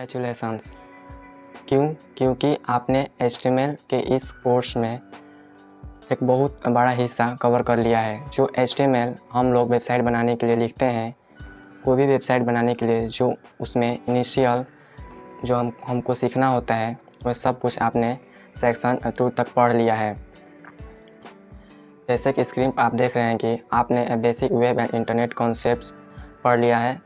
Congratulations. क्यों? क्योंकि आपने HTML के इस कोर्स में एक बहुत बड़ा हिस्सा कवर कर लिया है। जो HTML हम लोग वेबसाइट बनाने के लिए लिखते हैं, कोई भी वेबसाइट बनाने के लिए जो उसमें इनिशियल जो हमको सीखना होता है, वह सब कुछ आपने सेक्शन 2 तक पढ़ लिया है। जैसे कि स्क्रीन पर आप देख रहे हैं कि आपने basic web and internet concepts पढ़ लिया है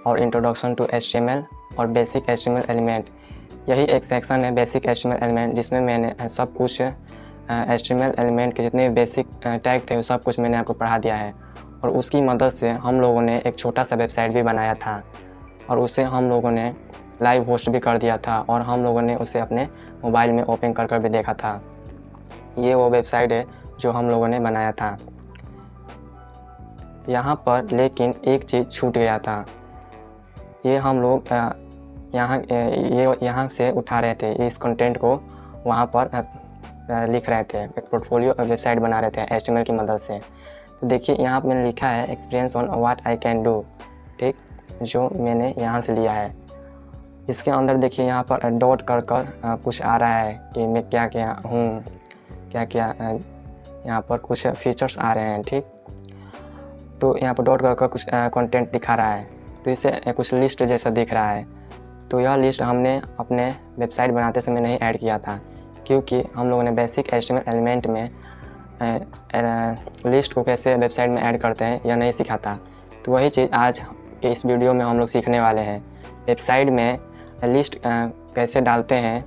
और इंट्रोडक्शन टू HTML और बेसिक HTML एलिमेंट। यही एक सेक्शन है बेसिक HTML एलिमेंट, जिसमें मैंने सब कुछ HTML एलिमेंट के जितने भी बेसिक टैग थे वो सब कुछ मैंने आपको पढ़ा दिया है। और उसकी मदद से हम लोगों ने एक छोटा सा वेबसाइट भी बनाया था और उसे हम लोगों ने लाइव होस्ट भी कर दिया था और हम लोगों ने उसे अपने मोबाइल में ओपन कर भी देखा था। ये वो वेबसाइट है जो हम लोगों ने बनाया था। यहाँ पर लेकिन एक चीज़ छूट गया था। ये हम लोग यहाँ से उठा रहे थे, इस कंटेंट को वहाँ पर लिख रहे थे, एक पोर्टफोलियो वेबसाइट बना रहे थे HTML की मदद से। तो देखिए यहाँ पर मैंने लिखा है experience on what I can do, ठीक, जो मैंने यहाँ से लिया है। इसके अंदर देखिए यहाँ पर डॉट कर कुछ आ रहा है कि मैं क्या क्या हूँ, क्या क्या यहाँ पर कुछ फीचर्स आ रहे हैं, ठीक। तो यहाँ पर डॉट कर कुछ कंटेंट दिखा रहा है, तो इसे कुछ लिस्ट जैसा दिख रहा है। तो यह लिस्ट हमने अपने वेबसाइट बनाते समय नहीं ऐड किया था, क्योंकि हम लोगों ने बेसिक HTML एलिमेंट में लिस्ट को कैसे वेबसाइट में ऐड करते हैं यह नहीं सीखा था। तो वही चीज़ आज के इस वीडियो में हम लोग सीखने वाले हैं। वेबसाइट में लिस्ट कैसे डालते हैं,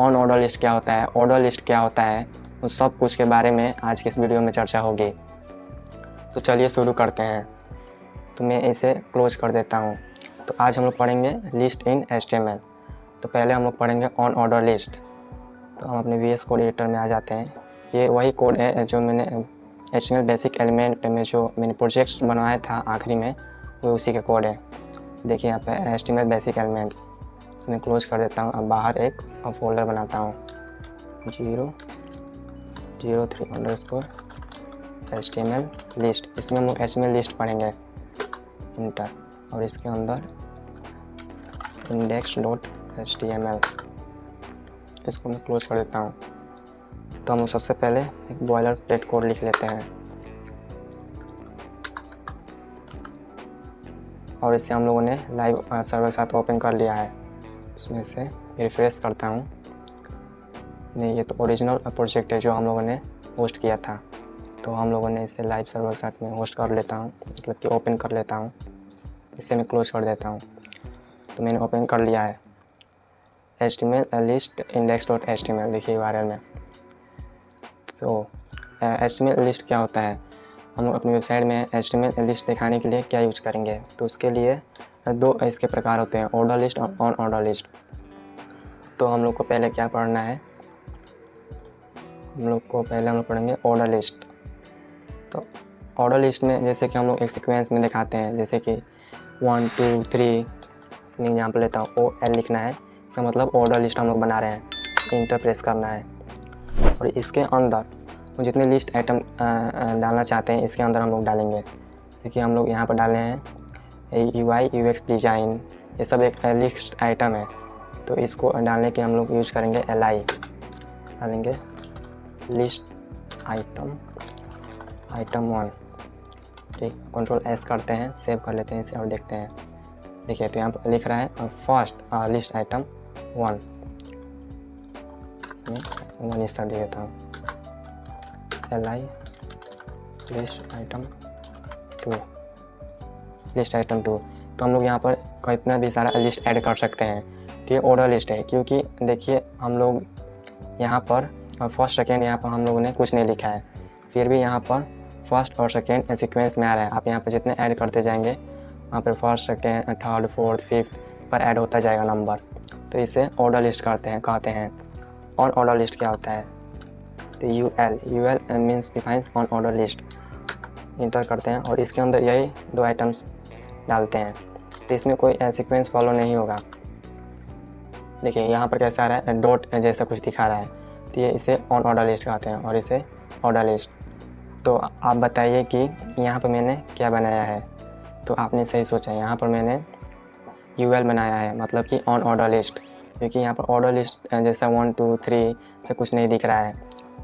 ऑन ऑर्डर लिस्ट क्या होता है, ऑर्डर लिस्ट क्या होता है, उस सब कुछ के बारे में आज के इस वीडियो में चर्चा होगी। तो चलिए शुरू करते हैं। तो मैं इसे क्लोज कर देता हूँ। तो आज हम लोग पढ़ेंगे लिस्ट इन HTML। तो पहले हम लोग पढ़ेंगे ऑन ऑर्डर लिस्ट। तो हम अपने VS कोड एडिटर में आ जाते हैं। ये वही कोड है जो मैंने HTML बेसिक एलिमेंट में जो मैंने प्रोजेक्ट बनवाया था आखिरी में, वो उसी का कोड है। देखिए यहाँ पे HTML बेसिक एलिमेंट्स, इसमें क्लोज कर देता हूँ। अब बाहर एक फोल्डर बनाता हूँ 003_HTML लिस्ट। इसमें हम लोग HTML लिस्ट पढ़ेंगे, इंटर, और इसके अंदर index.html, इसको मैं क्लोज कर देता हूँ। तो हम सबसे पहले एक बॉयलर प्लेट कोड लिख लेते हैं और इसे हम लोगों ने लाइव सर्वर के साथ ओपन कर लिया है। इसमें से रिफ्रेश करता हूँ। नहीं, ये तो ओरिजिनल प्रोजेक्ट है जो हम लोगों ने होस्ट किया था, तो हम लोगों ने इसे लाइव सर्वर के साथ में होस्ट कर लेता हूँ, मतलब कि ओपन कर लेता हूँ। इसे मैं क्लोज कर देता हूँ। तो मैंने ओपन कर लिया है HTML लिस्ट index.html, देखिए URL में। तो HTML लिस्ट क्या होता है, हम लोग अपनी वेबसाइट में HTML लिस्ट दिखाने के लिए क्या यूज करेंगे। तो उसके लिए दो इसके प्रकार होते हैं, ऑर्डर लिस्ट और ऑन ऑर्डर लिस्ट। तो हम लोग को पहले क्या पढ़ना है, हम लोग पढ़ेंगे ऑर्डर लिस्ट। तो ऑर्डर लिस्ट में जैसे कि हम लोग एक सीक्वेंस में दिखाते हैं, जैसे कि 1 2 3, इसमें एग्जाम्पल लेता हूँ, OL लिखना है, इसका मतलब ऑर्डर लिस्ट हम लोग बना रहे हैं। इंटर प्रेस करना है और इसके अंदर वो जितने लिस्ट आइटम डालना चाहते हैं इसके अंदर हम लोग डालेंगे। जैसे कि हम लोग यहाँ पर डाले हैं UI UX डिज़ाइन, ये सब एक लिस्ट आइटम है। तो इसको डालने के हम लोग यूज करेंगे LI, डालेंगे लिस्ट आइटम 1, ठीक। Ctrl+S करते हैं, सेव कर लेते हैं इसे और देखते हैं। देखिए तो यहाँ पर लिख रहा है फर्स्ट लिस्ट आइटम 1, इसमें 1 इस दे देता हूँ, LI लिस्ट आइटम 2। तो हम लोग यहाँ पर कितना भी सारा लिस्ट ऐड कर सकते हैं। तो ये ऑर्डर लिस्ट है, क्योंकि देखिए हम लोग यहाँ पर फर्स्ट सेकेंड यहाँ पर हम लोगों ने कुछ नहीं लिखा है, फिर भी यहाँ पर फर्स्ट और सेकेंड सीक्वेंस में आ रहा है। आप यहाँ पर जितने ऐड करते जाएंगे वहाँ पर first second third fourth fifth पर ऐड होता जाएगा नंबर। तो इसे ऑर्डर लिस्ट कहते हैं। ऑन ऑर्डर लिस्ट क्या होता है, तो UL means defines on order list. Inter करते हैं और इसके अंदर यही 2 आइटम्स डालते हैं। तो इसमें कोई सीक्वेंस फॉलो नहीं होगा। देखिए यहाँ पर कैसा आ रहा है, डॉट जैसा कुछ दिखा रहा है, तो ये इसे ऑन ऑर्डर लिस्ट कहते हैं और इसे ऑर्डर लिस्ट। तो आप बताइए कि यहाँ पर मैंने क्या बनाया है। तो आपने सही सोचा, यहाँ पर मैंने UL बनाया है, मतलब कि ऑन ऑर्डर लिस्ट, क्योंकि यहाँ पर ऑर्डर लिस्ट जैसा 1 2 3 से कुछ नहीं दिख रहा है।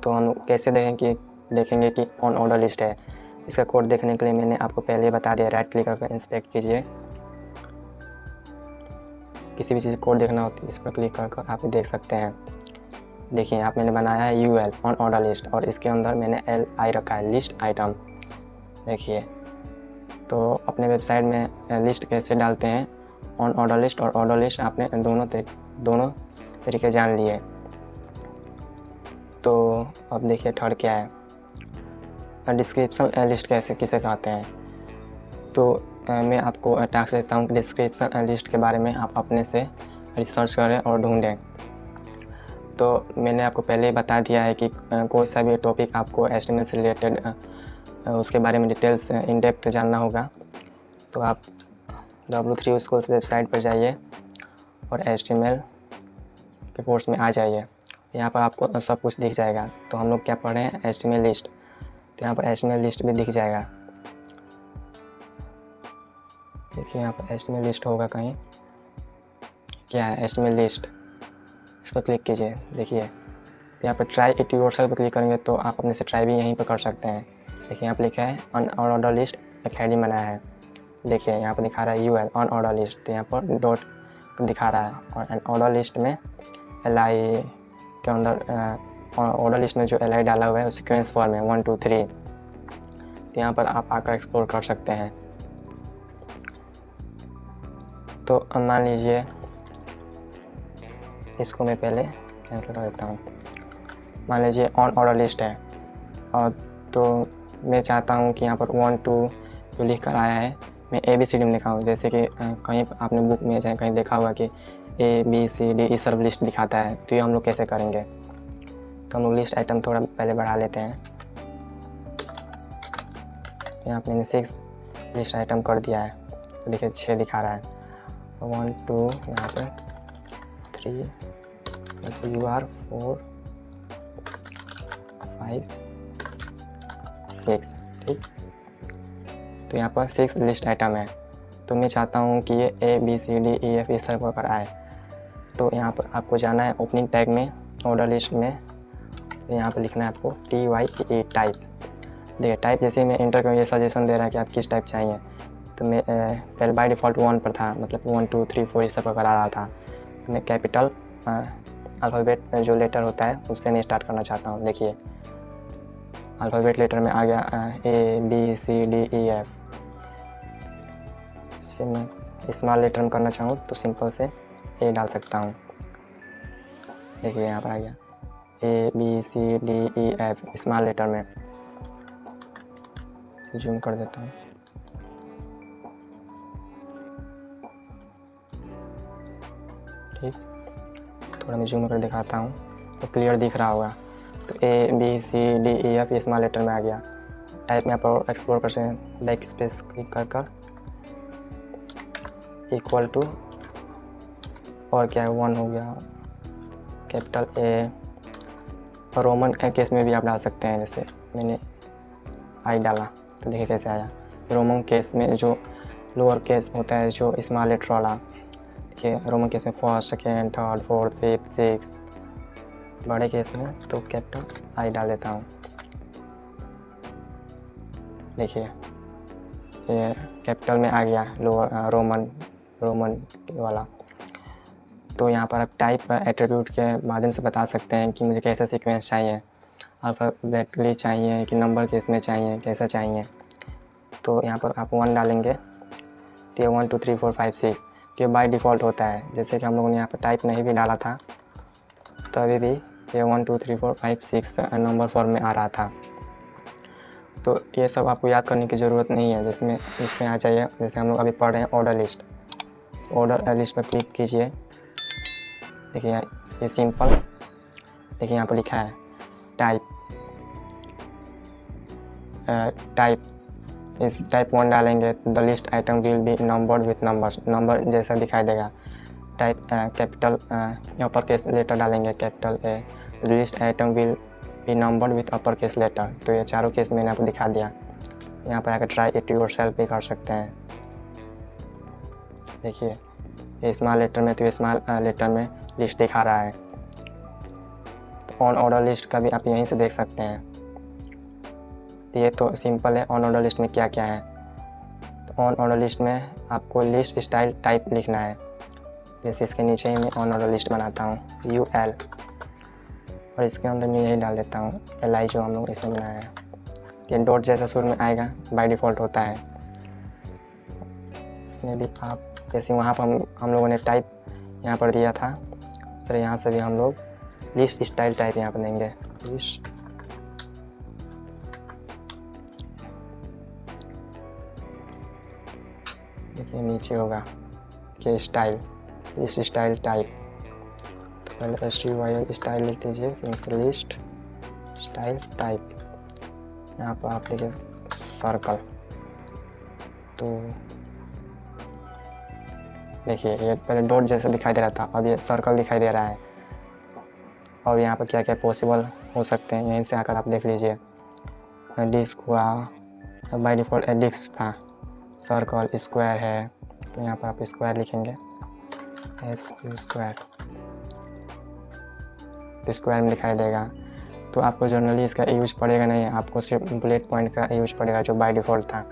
तो हम कैसे देखेंगे कि ऑन ऑर्डर लिस्ट है। इसका कोड देखने के लिए मैंने आपको पहले बता दिया, राइट क्लिक करके इंस्पेक्ट कीजिए। किसी भी चीज़ कोड देखना हो तो इस पर क्लिक कर आप देख सकते हैं। देखिए यहाँ मैंने बनाया है UL ऑन ऑर्डर लिस्ट, और इसके अंदर मैंने LI रखा है, लिस्ट आइटम। देखिए, तो अपने वेबसाइट में लिस्ट कैसे डालते हैं, ऑन ऑर्डर लिस्ट और ऑर्डर लिस्ट आपने दोनों तरीके जान लिए। तो अब देखिए थर्ड क्या है, डिस्क्रिप्शन लिस्ट किसे कहते हैं। तो मैं आपको टास्क देता हूँ कि डिस्क्रिप्शन लिस्ट के बारे में आप अपने से रिसर्च करें और ढूंढें। तो मैंने आपको पहले ही बता दिया है कि कोई सा भी टॉपिक आपको HTML से रिलेटेड उसके बारे में डिटेल्स इन डेप्थ जानना होगा, तो आप W3 स्कूल्स वेबसाइट पर जाइए और HTML के कोर्स में आ जाइए। यहाँ पर आपको सब कुछ दिख जाएगा। तो हम लोग क्या पढ़ रहे हैं, HTML लिस्ट, तो यहाँ पर HTML लिस्ट भी दिख जाएगा। देखिए यहाँ पर HTML लिस्ट होगा कहीं, क्या है HTML लिस्ट, इस पर क्लिक कीजिए। देखिए यहाँ पर ट्राई इट योरसेल्फ पर क्लिक करेंगे तो आप अपने से ट्राई भी यहीं पर कर सकते हैं। देखिए यहाँ पर लिखा है ऑन ऑर्डर लिस्ट एक हेडिंग बनाया है। देखिए यहाँ पर दिखा रहा है UL ऑन ऑर्डर लिस्ट, तो यहाँ पर डॉट दिखा रहा है, और ऑर्डर लिस्ट में LI के अंदर ऑर्डर लिस्ट में जो LI डाला हुआ है उस सीक्वेंस फॉर्म में 1 2 3, तो यहाँ पर आप आकर एक्सप्लोर कर सकते हैं। तो मान लीजिए इसको मैं पहले कैंसिल कर देता हूँ। मान लीजिए ऑन ऑर्डर लिस्ट है, और तो मैं चाहता हूँ कि यहाँ पर 1 2 जो लिख कर आया है मैं ABCD में दिखाऊँ। जैसे कि कहीं आपने बुक में चाहे कहीं देखा होगा कि ABCD इस सब लिस्ट दिखाता है, तो ये हम लोग कैसे करेंगे। तो हम लोग लिस्ट आइटम थोड़ा पहले बढ़ा लेते हैं। यहाँ पर मैंने 6 लिस्ट आइटम कर दिया है, तो देखिए 6 दिखा रहा है, 1 2 यहाँ पर 3 UR 4 5 6, ठीक। तो यहाँ पर 6 लिस्ट आइटम है। तो मैं चाहता हूँ कि ये ABCD EF इस तरह पर आए। तो यहाँ पर आपको जाना है ओपनिंग टैग में, ऑर्डर लिस्ट में, तो यहाँ पर लिखना है आपको TYE टाइप। देखिए टाइप जैसे मैं इंटर करूँ ये सजेशन दे रहा है कि आप किस टाइप चाहिए। तो मैं पहले बाय डिफ़ॉल्ट 1 पर था, मतलब 1 2 3 4 इस तरह पर आ रहा था। तो मैं कैपिटल अल्फ़ाबेट जो लेटर होता है उससे मैं स्टार्ट करना चाहता हूँ। देखिए अल्फ़ाबेट लेटर में आ गया ABCDEF। इससे मैं स्मॉल लेटर में करना चाहूँ तो सिंपल से A डाल सकता हूँ। देखिए यहाँ पर आ गया ABCDEF स्मॉल लेटर में। जूम कर देता हूँ। ठीक, थोड़ा मैं जूम कर दिखाता हूँ तो क्लियर दिख रहा होगा। तो ABCDEF स्मॉल लेटर में आ गया। टाइप में आप एक्सप्लोर कर सकते हैं, बैक स्पेस क्लिक कर इक्वल टू, और क्या है 1 हो गया, कैपिटल A, और रोमन केस में भी आप डाल सकते हैं। जैसे मैंने I डाला तो देखिए कैसे आया। रोमन केस में जो लोअर केस होता है जो स्मॉल लेटर वाला, देखिए रोमन केस में first second third fourth fifth six, बड़े केस में तो कैपिटल I डाल देता हूँ। देखिए ये कैपिटल में आ गया लोअर रोमन वाला। तो यहाँ पर आप टाइप एट्रीब्यूट के माध्यम से बता सकते हैं कि मुझे कैसा सीक्वेंस चाहिए, अल्फ़ाबेटिकली चाहिए कि नंबर केस में चाहिए, कैसा चाहिए। तो यहाँ पर आप 1 डालेंगे तो ये 1 2 3 4 5 6 ये बाय डिफ़ॉल्ट होता है। जैसे कि हम लोगों ने यहाँ पर टाइप नहीं भी डाला था तो अभी भी ये 1 2 3 4 5 6 नंबर फॉर्म में आ रहा था। तो ये सब आपको याद करने की ज़रूरत नहीं है। जिसमें इसमें आ जाइए, जैसे हम लोग अभी पढ़ रहे हैं ऑर्डर लिस्ट, ऑर्डर लिस्ट पर क्लिक कीजिए। देखिए ये सिंपल, देखिए यहाँ पर लिखा है टाइप इस टाइप 1 डालेंगे the list item will be numbered with numbers, number जैसा दिखाई देगा। Type capital upper case letter डालेंगे capital A, list item will be numbered with upper case letter. तो ये चारों केस मैंने आपको दिखा दिया। यहाँ पर आकर ट्राई इट योरसेल्फ भी कर सकते हैं। देखिए ये स्मॉल लेटर में तो ये स्मॉल लेटर में लिस्ट दिखा रहा है। तो ऑन ऑर्डर लिस्ट का भी आप यहीं से देख सकते हैं। तो ये तो सिंपल है ऑन ऑर्डर लिस्ट में क्या क्या है। तो ऑन ऑर्डर लिस्ट में आपको लिस्ट स्टाइल टाइप लिखना है। जैसे इसके नीचे ही मैं ऑन ऑर्डर लिस्ट बनाता हूँ UL, और इसके अंदर मैं यही डाल देता हूँ LI जो हम लोग इसमें बनाया है। ये डॉट जैसा शुरू में आएगा, बाय डिफ़ॉल्ट होता है। इसमें भी आप जैसे वहाँ पर हम लोगों ने टाइप यहाँ पर दिया था, सर यहाँ से भी हम लोग लिस्ट स्टाइल टाइप यहाँ पर देंगे। लिस्ट देखिए नीचे होगा कि स्टाइल, लिस्ट स्टाइल टाइप। तो पहले STYL स्टाइल लिख दीजिए, फिर से लिस्ट स्टाइल टाइप। यहाँ पर आप लिखिए सर्कल। तो देखिए ये पहले डॉट जैसा दिखाई दे रहा था, अब ये सर्कल दिखाई दे रहा है। और यहाँ पर क्या क्या पॉसिबल हो सकते हैं यहीं से आकर आप देख लीजिए। डिस्क हुआ, बाय डिफ़ॉल्ट डिस्क था, सर्कल स्क्वायर है, तो यहाँ पर आप स्क्वायर लिखेंगे स्क्वायर, तो स्क्वायर में दिखाई देगा। तो आपको जनरली इसका यूज पड़ेगा नहीं, आपको सिर्फ बुलेट पॉइंट का यूज पड़ेगा जो बाय डिफ़ॉल्ट था।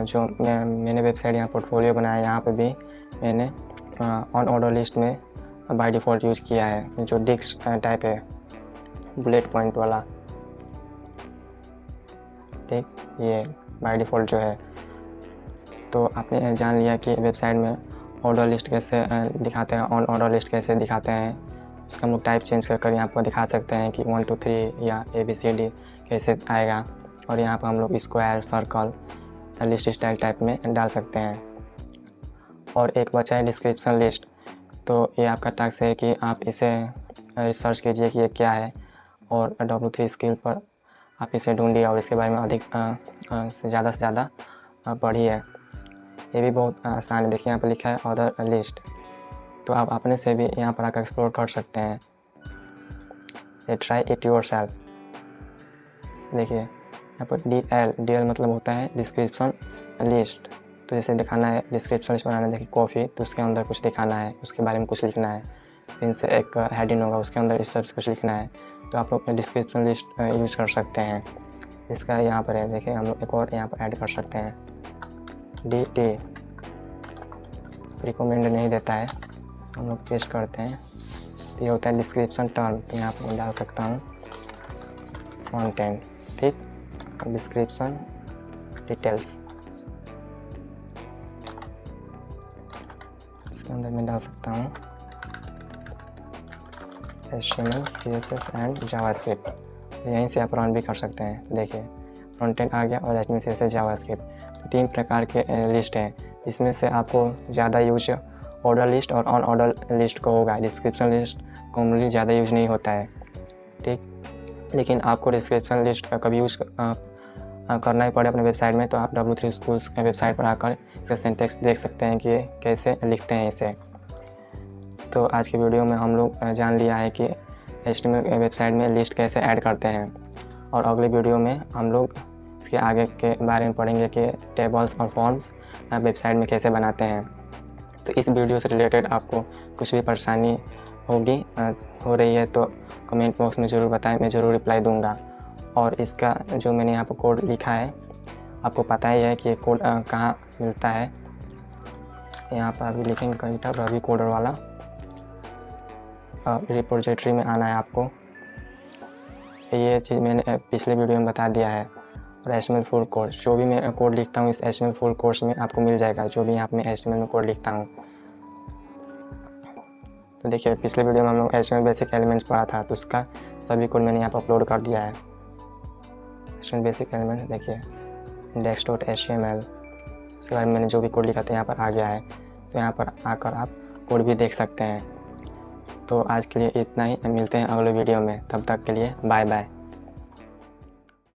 जो मैंने वेबसाइट यहाँ पोर्टफोलियो बनाया, यहाँ पे भी मैंने ऑन ऑर्डर लिस्ट में बाय डिफ़ॉल्ट यूज़ किया है जो डिस्क टाइप है, बुलेट पॉइंट वाला। ठीक, ये बाय डिफ़ॉल्ट जो है। तो आपने जान लिया कि वेबसाइट में ऑर्डर लिस्ट कैसे दिखाते हैं, ऑन ऑर्डर लिस्ट कैसे दिखाते हैं। उसका हम लोग टाइप चेंज कर यहाँ पर दिखा सकते हैं कि 1 2 3 या ABCD कैसे आएगा। और यहाँ पर हम लोग square, circle, list style type में डाल सकते हैं। और एक बचा है डिस्क्रिप्शन लिस्ट। तो ये आपका टास्क है कि आप इसे रिसर्च कीजिए कि ये क्या है, और W3 स्किल पर आप इसे ढूंढिए और इसके बारे में अधिक से ज़्यादा पढ़िए। ये भी बहुत आसान है। देखिए यहाँ पर लिखा है अदर लिस्ट, तो आप अपने से भी यहाँ पर आकर एक्सप्लोर कर सकते हैं। ये ट्राई इट योरसेल्फ। देखिए यहाँ पर DL मतलब होता है डिस्क्रिप्शन लिस्ट। तो जैसे दिखाना है डिस्क्रिप्शन लिस्ट बनाना है, देखिए कॉफ़ी, तो उसके अंदर कुछ दिखाना है, उसके बारे में कुछ लिखना है। फिर से एक हेडिंग होगा, उसके अंदर इस तरह से कुछ लिखना है। तो आप लोग डिस्क्रिप्शन लिस्ट यूज़ कर सकते हैं। इसका यहाँ पर है, देखिए हम लोग एक और यहाँ पर ऐड कर सकते हैं DT, रिकमेंड नहीं देता है, हम लोग पेस्ट करते हैं। तो ये होता है डिस्क्रिप्शन टर्म। तो यहाँ पर मैं डाल सकता हूँ कंटेंट, ठीक, डिस्क्रिप्शन डिटेल्स। इसके अंदर मैं डाल सकता हूँ HTML, CSS एंड जावास्क्रिप्ट। यहीं से आप रन भी कर सकते हैं। देखिए कंटेंट आ गया और HTML, CSS, जावास्क्रिप्ट। तो 3 प्रकार के लिस्ट हैं, जिसमें से आपको ज़्यादा यूज ऑर्डर लिस्ट और ऑन ऑर्डर लिस्ट को होगा। डिस्क्रिप्शन लिस्ट कॉमनली ज़्यादा यूज नहीं होता है, ठीक। लेकिन आपको डिस्क्रिप्शन लिस्ट कभी यूज़ करना ही पड़े अपने वेबसाइट में, तो आप W3 स्कूल्स के वेबसाइट पर आकर इसका सिंटेक्स देख सकते हैं कि कैसे लिखते हैं इसे। तो आज की वीडियो में हम लोग जान लिया है कि HTML वेबसाइट में लिस्ट कैसे ऐड करते हैं, और अगले वीडियो में हम लोग इसके आगे के बारे में पढ़ेंगे कि टेबल्स और फॉर्म्स वेबसाइट में कैसे बनाते हैं। तो इस वीडियो से रिलेटेड आपको कुछ भी परेशानी हो रही है तो कमेंट बॉक्स में ज़रूर बताएं, मैं ज़रूर रिप्लाई दूंगा। और इसका जो मैंने यहाँ पर कोड लिखा है, आपको पता ही है कि ये कोड कहाँ मिलता है। यहाँ पर अभी लिखेंगे GitHub रवि कोडर वाला, रिपोजिटरी में आना है आपको। ये चीज़ मैंने पिछले वीडियो में बता दिया है। और HTML फुल कोर्स, जो भी मैं कोड लिखता हूँ इस HTML फुल कोर्स में आपको मिल जाएगा, जो भी यहाँ पे मैं HTML में कोड लिखता हूँ। तो देखिए पिछले वीडियो में हम लोग HTML बेसिक एलिमेंट्स पढ़ा था, तो उसका सभी कोड मैंने यहाँ पर अपलोड कर दिया है। HTML बेसिक एलिमेंट देखिए index.html, उसके बारे में मैंने जो भी कोड लिखा था यहाँ पर आ गया है। तो यहाँ पर आकर आप कोड भी देख सकते हैं। तो आज के लिए इतना ही, मिलते हैं अगले वीडियो में, तब तक के लिए बाय बाय।